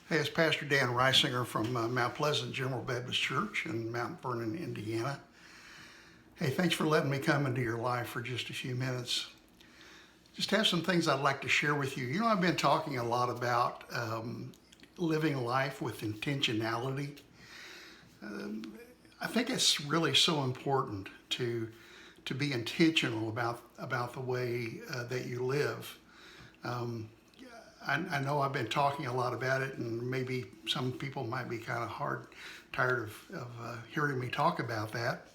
Hey, it's Pastor Dan Reisinger from Mount Pleasant General Baptist Church in Mount Vernon, Indiana. Hey, thanks for letting me come into your life for just a few minutes. Just have some things I'd like to share with you. You know, I've been talking a lot about living life with intentionality. I think it's really so important to be intentional about the way that you live. I know I've been talking a lot about it, and maybe some people might be kind of tired of hearing me talk about that.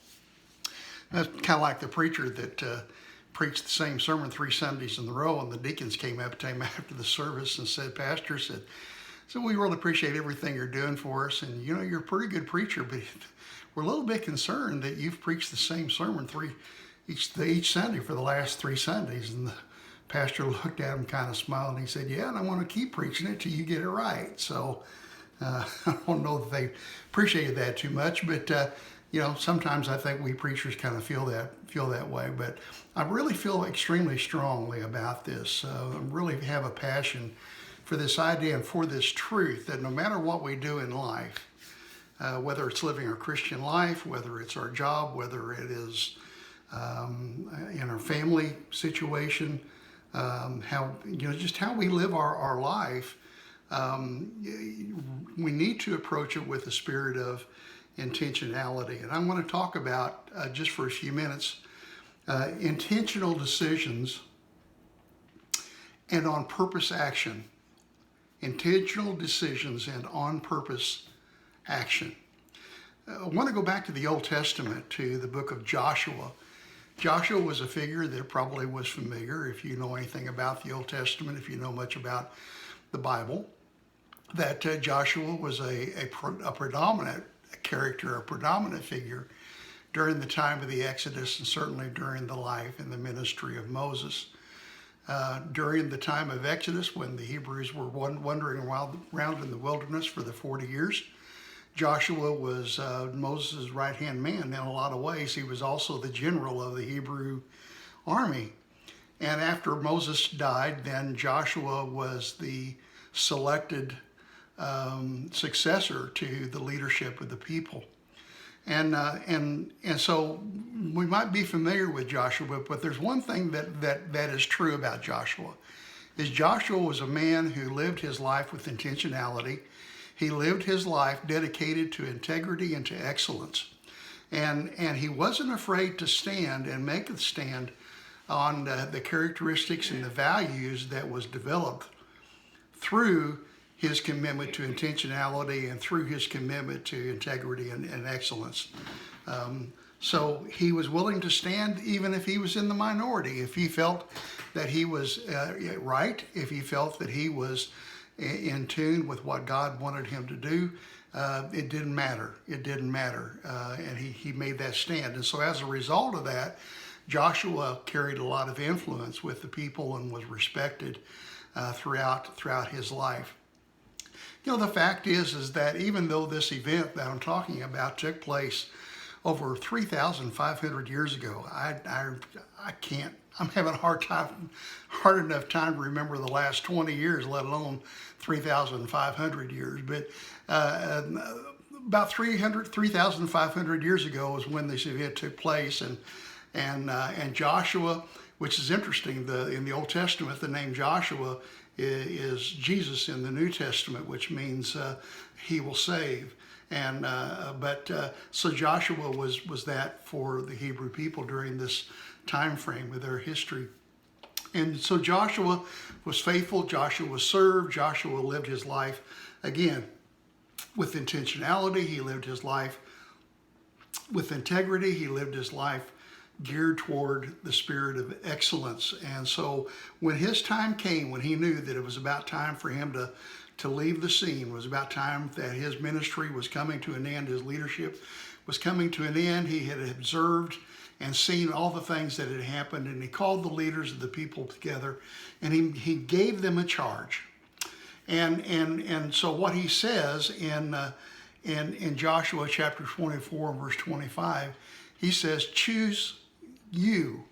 That's kind of like the preacher that preached the same sermon 3 Sundays in a row, and the deacons came up to him after the service and said, "Pastor, so we really appreciate everything you're doing for us, and you know you're a pretty good preacher, but we're a little bit concerned that you've preached the same sermon each Sunday for the last 3 Sundays." And the pastor looked at him, kind of smiled, and he said, "Yeah, and I want to keep preaching it till you get it right." So I don't know that they appreciated that too much, but you know, sometimes I think we preachers kind of feel that way. But I really feel extremely strongly about this. I really have a passion for this idea and for this truth that no matter what we do in life, whether it's living our Christian life, whether it's our job, whether it is in our family situation, just how we live our life, we need to approach it with a spirit of intentionality. And I want to talk about, just for a few minutes, intentional decisions and on purpose action. Intentional decisions and on purpose action. I want to go back to the Old Testament, to the book of Joshua. Joshua was a figure that probably was familiar if you know anything about the Old Testament, if you know much about the Bible, that Joshua was a predominant character, a predominant figure during the time of the Exodus, and certainly during the life and the ministry of Moses. During the time of Exodus, when the Hebrews were wandering around in the wilderness for the 40 years, Joshua was Moses' right-hand man. In a lot of ways, he was also the general of the Hebrew army. And after Moses died, then Joshua was the selected successor to the leadership of the people. And so we might be familiar with Joshua, but there's one thing that is true about Joshua, is Joshua was a man who lived his life with intentionality. He lived his life dedicated to integrity and to excellence. And he wasn't afraid to stand and make a stand on the characteristics and the values that was developed through his commitment to intentionality and through his commitment to integrity and excellence. So he was willing to stand even if he was in the minority, if he felt that he was right, if he felt that he was in tune with what God wanted him to do. It didn't matter. It didn't matter. And he made that stand. And so as a result of that, Joshua carried a lot of influence with the people and was respected throughout his life. You know, the fact is that even though this event that I'm talking about took place over 3,500 years ago, I can't, I'm having a hard enough time to remember the last 20 years, let alone 3,500 years. But about 3,500 years ago is when this event took place. And Joshua, which is interesting, in the Old Testament, the name Joshua is Jesus in the New Testament, which means he will save. And so Joshua was that for the Hebrew people during this time frame of their history. And so Joshua was faithful, Joshua served, Joshua lived his life, again, with intentionality. He lived his life with integrity. He lived his life geared toward the spirit of excellence. And so when his time came, when he knew that it was about time for him to leave the scene, it was about time that his ministry was coming to an end, his leadership was coming to an end, he had observed and seen all the things that had happened, and he called the leaders of the people together, and he gave them a charge. And so what he says in Joshua chapter 24 and verse 25, he says, choose you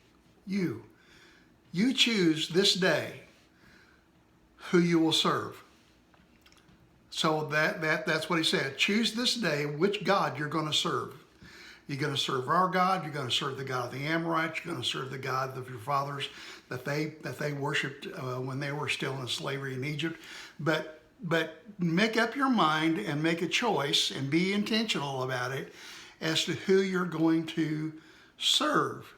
choose this day who you will serve. So that's what he said. Choose this day which God you're going to serve. You're going to serve our God. You're going to serve the God of the Amorites. You're going to serve the God of your fathers that they worshipped when they were still in slavery in Egypt. But make up your mind and make a choice and be intentional about it as to who you're going to serve.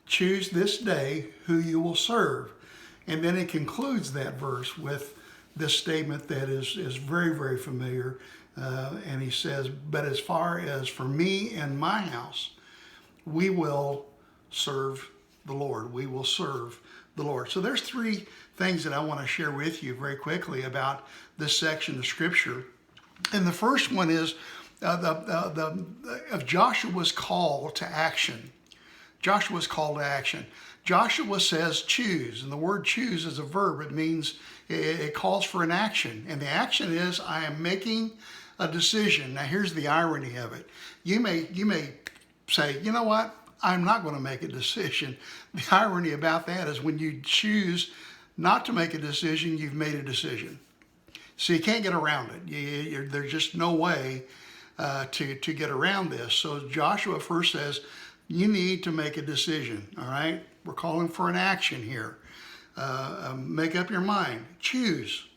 Choose this day who you will serve. And then it concludes that verse with this statement that is very, very familiar. And he says, but as far as for me and my house, we will serve the Lord. We will serve the Lord. So there's three things that I want to share with you very quickly about this section of Scripture. And the first one is of Joshua's call to action. Joshua's call to action. Joshua says choose, and the word choose is a verb. It means it calls for an action, and the action is I am making a decision. Now here's the irony of it. You may say, you know what? I'm not going to make a decision. The irony about that is when you choose not to make a decision, you've made a decision. So you can't get around it. There's just no way to get around this. So Joshua first says, you need to make a decision, all right? We're calling for an action here. Make up your mind. Choose.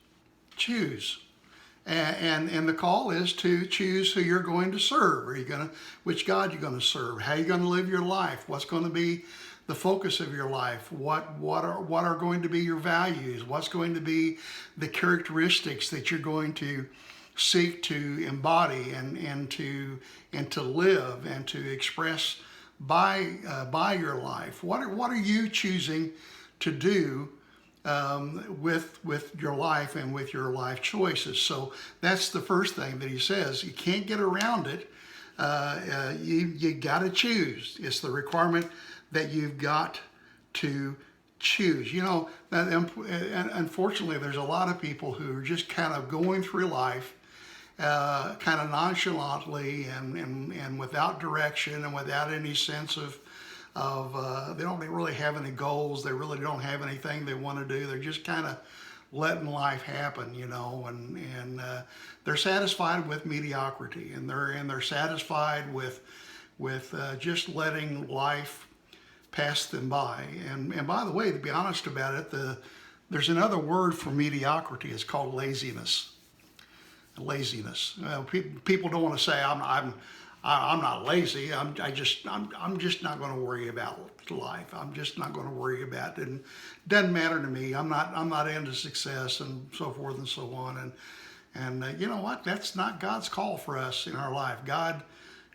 And the call is to choose who you're going to serve. Which God you're going to serve? How you're going to live your life? What's going to be the focus of your life? What are going to be your values? What's going to be the characteristics that you're going to seek to embody and to live and to express by your life? What are you choosing to do with your life and with your life choices? So that's the first thing that he says. You can't get around it. You got to choose. It's the requirement that you've got to choose. You know, unfortunately, there's a lot of people who are just kind of going through life kind of nonchalantly and without direction and without any sense of they don't really have any goals. They really don't have anything they want to do. They're just kind of letting life happen, you know, and they're satisfied with mediocrity, and they're satisfied with just letting life pass them by. And by the way, to be honest about it, there's another word for mediocrity. It's called laziness. Laziness. People don't want to say I'm not lazy. I'm just not going to worry about life. I'm just not going to worry about it. And it doesn't matter to me. I'm not into success and so forth and so on. And you know what? That's not God's call for us in our life. God's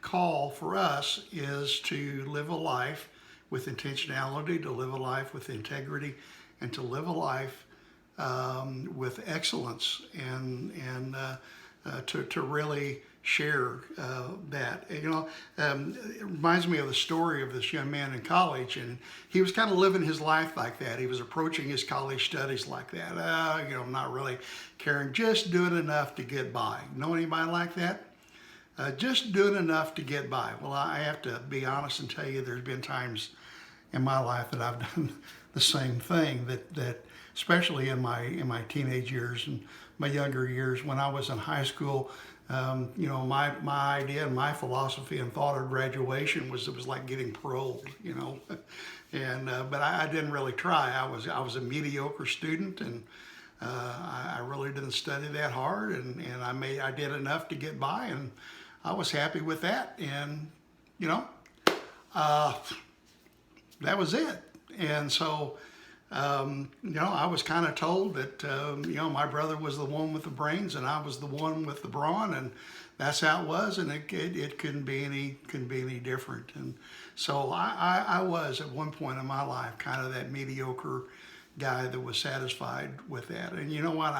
call for us is to live a life with intentionality, to live a life with integrity, and to live a life with excellence and to really share that. You know, it reminds me of the story of this young man in college, and he was kind of living his life like that. He was approaching his college studies like that. You know, not really caring, just doing enough to get by. Know anybody like that? Just doing enough to get by. Well, I have to be honest and tell you, there's been times in my life that I've done the same thing. That especially in my teenage years and my younger years when I was in high school. You know, my idea and my philosophy and thought of graduation was it was like getting paroled, you know, and but I didn't really try. I was a mediocre student, and I really didn't study that hard, and I did enough to get by, and I was happy with that, and you know, that was it. And so you know, I was kind of told that, you know, my brother was the one with the brains and I was the one with the brawn, and that's how it was, and it couldn't be any different. And so I was at one point in my life kind of that mediocre guy that was satisfied with that. And you know what?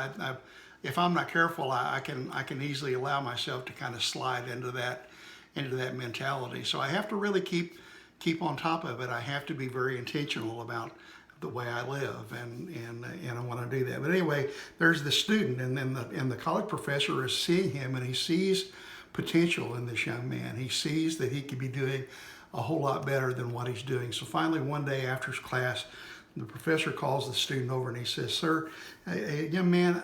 If I'm not careful, I can easily allow myself to kind of slide into that mentality. So I have to really keep on top of it. I have to be very intentional about the way I live, and I want to do that. But anyway, there's the student, and then the college professor is seeing him, and he sees potential in this young man. He sees that he could be doing a whole lot better than what he's doing. So finally, one day after his class, the professor calls the student over and he says, "Sir, young man,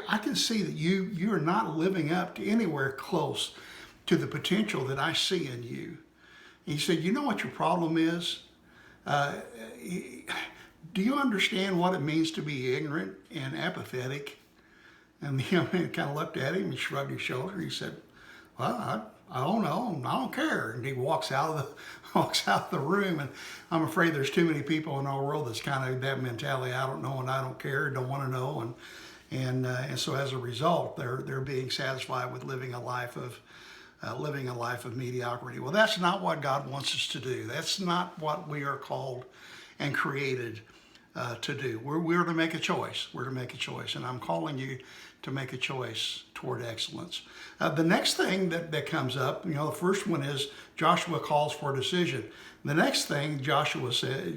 I can see that you are not living up to anywhere close to the potential that I see in you. And he said, you know what your problem is? Do you understand what it means to be ignorant and apathetic? And the young man kind of looked at him and shrugged his shoulder. He said, well, I don't know. I don't care. And he walks out of the room. And I'm afraid there's too many people in our world that's kind of that mentality. I don't know and I don't care. Don't want to know. And so as a result, they're being satisfied with living a life of mediocrity. Well, that's not what God wants us to do. That's not what we are called and created to do. We're to make a choice. We're to make a choice. And I'm calling you to make a choice toward excellence. The next thing that comes up, the first one is Joshua calls for a decision. The next thing Joshua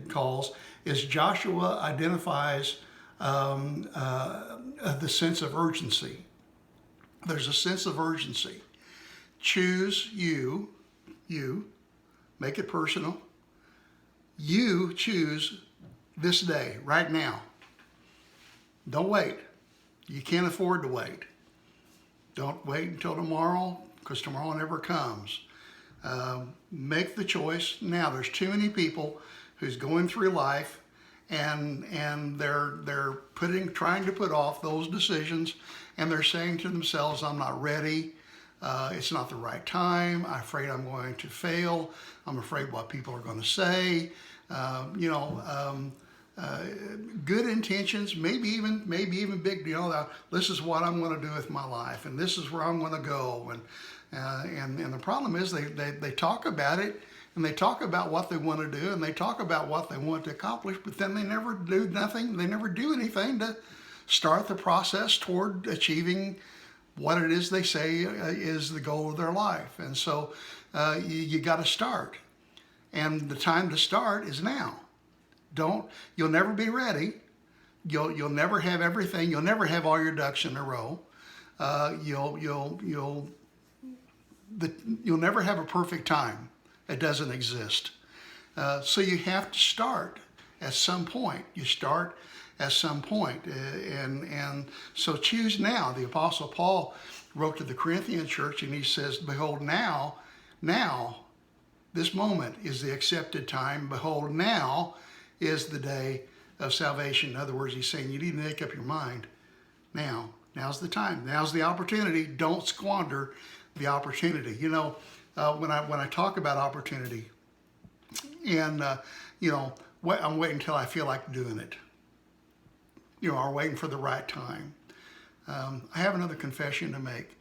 calls is Joshua identifies the sense of urgency. There's a sense of urgency. Choose you, make it personal. You choose this day, right now. Don't wait. You can't afford to wait. Don't wait until tomorrow, because tomorrow never comes. Make the choice now. There's too many people who's going through life and they're trying to put off those decisions, and they're saying to themselves, I'm not ready. It's not the right time. I'm afraid I'm going to fail. I'm afraid what people are going to say. Good intentions, maybe even big deal. This is what I'm going to do with my life, and this is where I'm going to go. And the problem is they talk about it, and they talk about what they want to do, and they talk about what they want to accomplish, but then they never do nothing. They never do anything to start the process toward achieving what it is they say is the goal of their life. And so you got to start, and the time to start is now. You'll never be ready. You'll never have everything. You'll never have all your ducks in a row. You'll never have a perfect time. It doesn't exist. So you have to start at some point. You start at some point. And so choose now. The Apostle Paul wrote to the Corinthian church, and he says, behold, now, this moment is the accepted time. Behold, now is the day of salvation. In other words, he's saying you need to make up your mind now. Now's the time. Now's the opportunity. Don't squander the opportunity. When I talk about opportunity, and I'm waiting until I feel like doing it. Or waiting for the right time. I have another confession to make.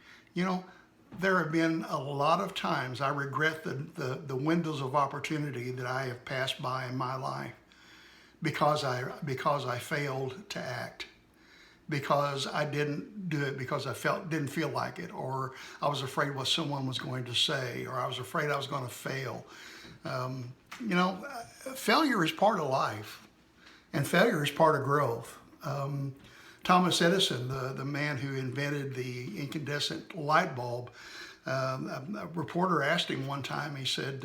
There have been a lot of times I regret the windows of opportunity that I have passed by in my life because I failed to act, because I didn't do it because I didn't feel like it, or I was afraid what someone was going to say, or I was afraid I was going to fail. Failure is part of life, and failure is part of growth. Thomas Edison, the man who invented the incandescent light bulb, a reporter asked him one time, he said,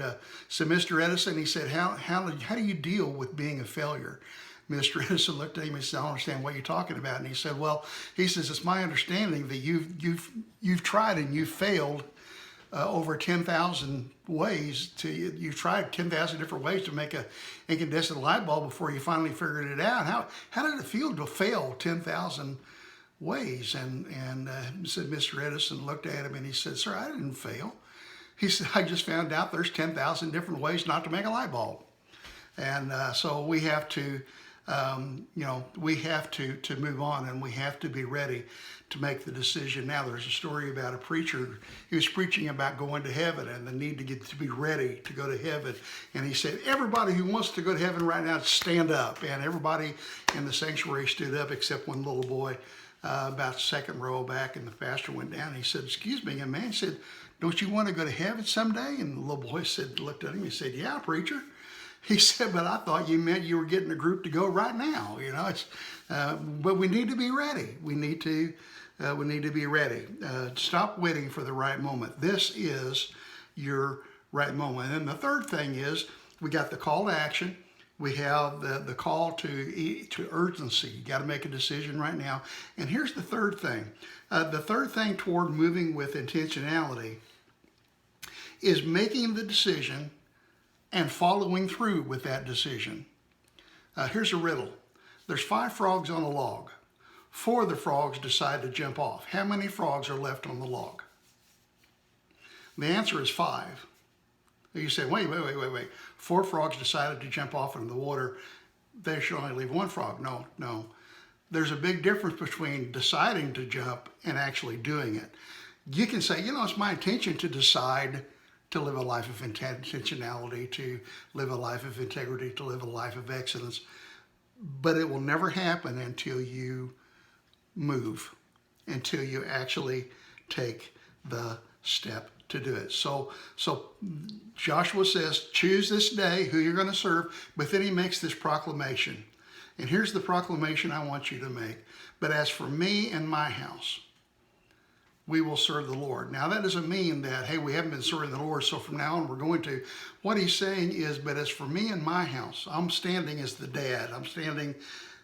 Mr. Edison, he said, how do you deal with being a failure? Mr. Edison looked at him and said, I don't understand what you're talking about. And he said, he says, it's my understanding that you've tried and you've failed over 10,000 ways you've tried 10,000 different ways to make an incandescent light bulb before you finally figured it out. How did it feel to fail 10,000 ways? And said, Mr. Edison looked at him and he said, sir, I didn't fail. He said, I just found out there's 10,000 different ways not to make a light bulb. And so we have to, we have to move on, and we have to be ready to make the decision now. There's a story about a preacher. He was preaching about going to heaven and the need to be ready to go to heaven. And he said, everybody who wants to go to heaven right now, stand up. And everybody in the sanctuary stood up except one little boy about second row back, and the pastor went down. And he said, excuse me. And man said, don't you want to go to heaven someday? And the little boy looked at him and said, yeah, preacher. He said, but I thought you meant you were getting a group to go right now. But we need to be ready. We need to be ready. Stop waiting for the right moment. This is your right moment. And then the third thing is we got the call to action. We have the call to urgency. You got to make a decision right now. And here's the third thing. The third thing toward moving with intentionality is making the decision and following through with that decision. Here's a riddle. There's 5 frogs on a log. 4 of the frogs decide to jump off. How many frogs are left on the log? The answer is 5. You say, wait. 4 frogs decided to jump off into the water. They should only leave 1 frog. No. There's a big difference between deciding to jump and actually doing it. You can say, it's my intention to decide to live a life of intentionality, to live a life of integrity, to live a life of excellence. But it will never happen until you move, until you actually take the step to do it. So Joshua says, choose this day who you're going to serve, but then he makes this proclamation. And here's the proclamation I want you to make. But as for me and my house, we will serve the Lord. Now that doesn't mean that, hey, we haven't been serving the Lord, so from now on we're going to. What he's saying is, but as for me and my house, I'm standing as the dad. I'm standing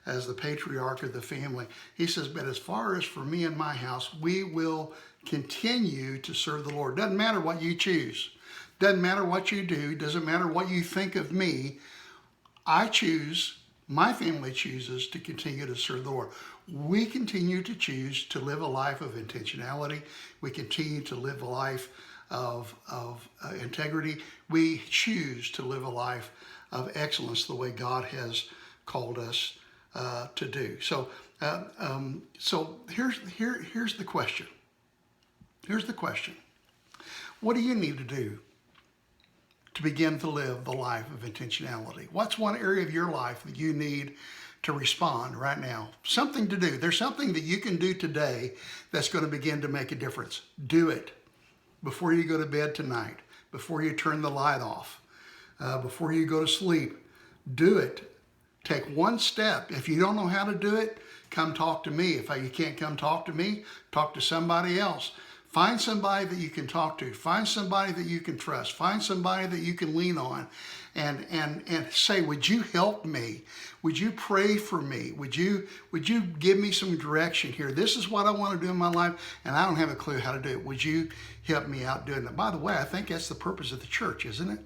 as the patriarch of the family. He says, but as far as for me and my house, we will continue to serve the Lord. Doesn't matter what you choose. Doesn't matter what you do. Doesn't matter what you think of me. I choose, my family chooses to continue to serve the Lord. We continue to choose to live a life of intentionality. We continue to live a life of integrity. We choose to live a life of excellence the way God has called us to do. So here's the question. Here's the question. What do you need to do to begin to live the life of intentionality? What's one area of your life that you need to respond right now? Something to do. There's something that you can do today that's going to begin to make a difference. Do it before you go to bed tonight, before you turn the light off, before you go to sleep. Do it. Take one step. If you don't know how to do it, come talk to me. If you can't come talk to me, talk to somebody else. Find somebody that you can talk to. Find somebody that you can trust. Find somebody that you can lean on and say, would you help me? Would you pray for me? Would you give me some direction here? This is what I want to do in my life, and I don't have a clue how to do it. Would you help me out doing it? By the way, I think that's the purpose of the church, isn't it?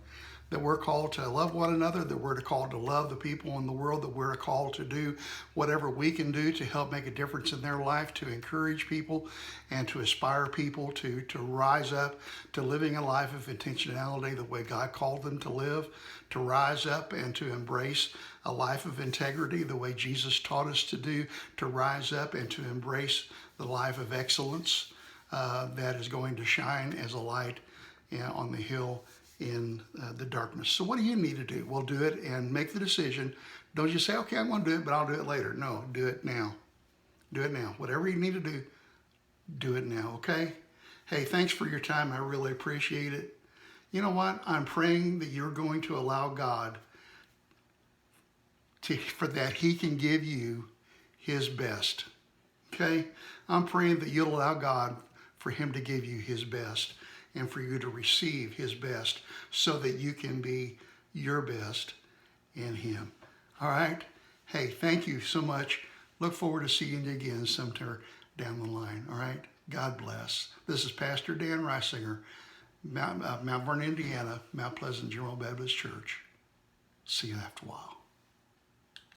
That we're called to love one another, that we're called to love the people in the world, that we're called to do whatever we can do to help make a difference in their life, to encourage people and to aspire people to rise up to living a life of intentionality the way God called them to live, to rise up and to embrace a life of integrity the way Jesus taught us to do, to rise up and to embrace the life of excellence that is going to shine as a light on the hill in the darkness. So what do you need to do? Well, do it and make the decision. Don't just say, okay, I'm going to do it, but I'll do it later. No, do it now. Do it now. Whatever you need to do it now, okay? Hey, thanks for your time. I really appreciate it. You know what? I'm praying that you're going to allow God for that he can give you his best, okay? I'm praying that you'll allow God for him to give you his best, and for you to receive his best so that you can be your best in him. All right? Hey, thank you so much. Look forward to seeing you again sometime down the line. All right? God bless. This is Pastor Dan Reisinger, Mount Vernon, Indiana, Mount Pleasant General Baptist Church. See you after a while.